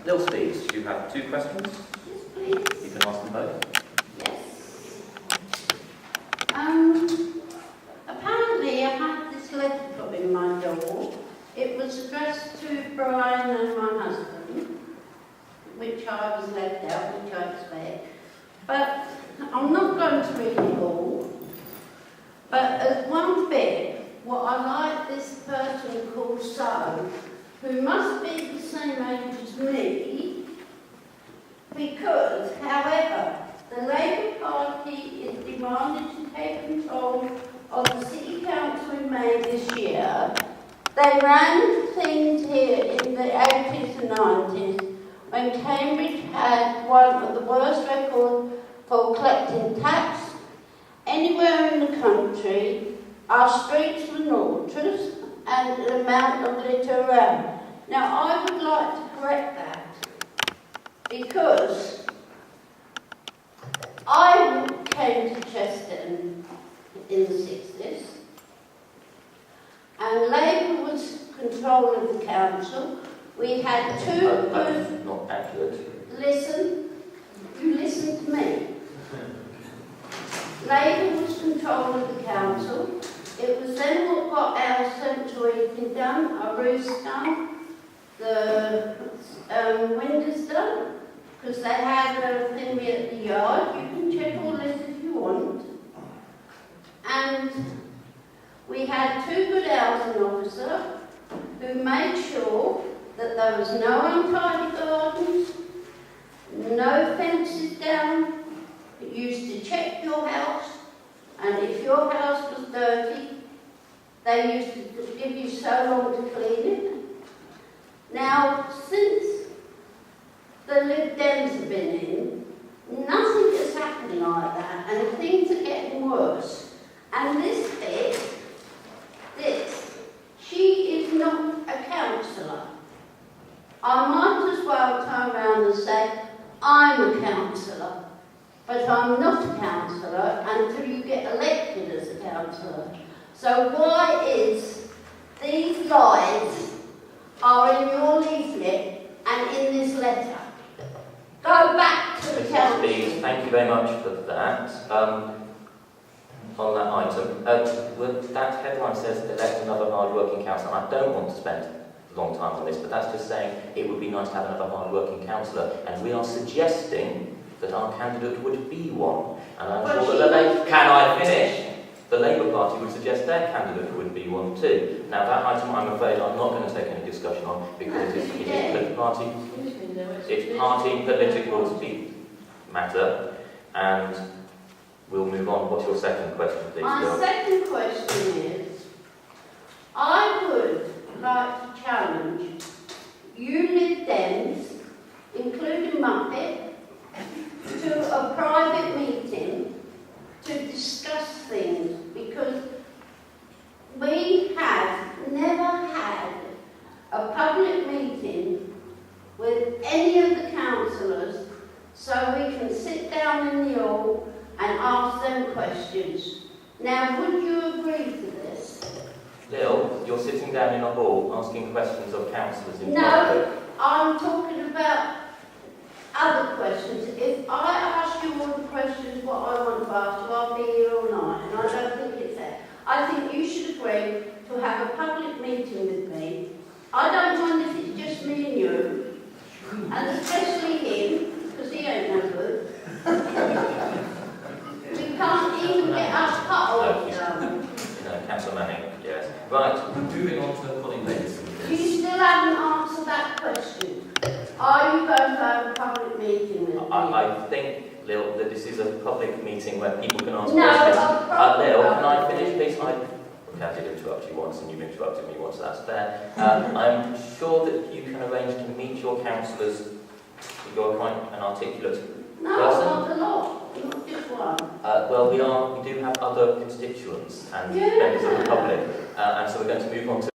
Lil Speed, you have two questions. Yes, please. You can ask them both. Yes. Apparently I had this letter put in my door. It was addressed to Brian and my husband, which I was left out, which I expect. But I'm not going to read it all. But as one bit, what I like this person called So, who must be the same age as me, because, however, the Labour Party is demanded to take control of the City Council in May this year. They ran things here in the 80s and 90s when Cambridge had one of the worst records for collecting tax anywhere in the country. Our streets were nauseous and the amount of litter around. Now, I would like to correct that because I came to Cheston in the 60s and Labour was control of the council. We had two That's not accurate. Listen, you listen to me. Labour was control of the council. It was then what got our central heating done, our roofs done, the windows done, because they had a thing at the yard. You can check all this if you want. And we had two good housing officers who made sure that there was no untidy gardens, no fences down. It used to check your house, and if your house was dirty, they used to give you so long to clean it. Now, since the Lib Dems have been in, nothing is happening like that, and things are getting worse. And this bit, she is not a councillor. I might as well turn around and say, I'm a councillor, but I'm not a councillor until you get elected as a councillor. So why is these lies are in your leaflet and in this letter? Go back to the council. Please, thank you very much for that. On that item, that headline says elect another hard-working councillor. I don't want to spend a long time on this, but that's just saying it would be nice to have another hard-working councillor, and we are suggesting that our candidate would be one. And I'm sure that can I finish? The Labour Party would suggest their candidate would be one too. Now that item, I'm afraid, I'm not going to take any discussion on because it is party political matter, and we'll move on. What's your second question, please? My second question is, I would like to challenge you Lib Dems, including Muppet, to a private meeting to discuss things, because we have never had a public meeting with any of the councillors so we can sit down in the hall and ask them questions. Now, would you agree to this? Lil, you're sitting down in a hall asking questions of councillors in public. No, I'm talking about other questions. If I ask you all the questions what I want to ask you, I'll be here all night, and I don't think it's fair. I think you should agree to have a public meeting with me. I don't mind if it's just me and you, and especially him, because he ain't no good. We can't even get us cut off done. Councillor Manning, yes. Right, moving on to Colin Davis. You still haven't answered that question. Are you going to have a public meeting with me? I think, Lil, that this is a public meeting where people can ask No, questions. Lil, no. can I finish, please? I did interrupt you once and you've interrupted me once, so that's fair. I'm sure that you can arrange to meet your councillors. You're quite an articulate person. Not a lot, not just one. Well, we do have other constituents and members of the public, and so we're going to move on to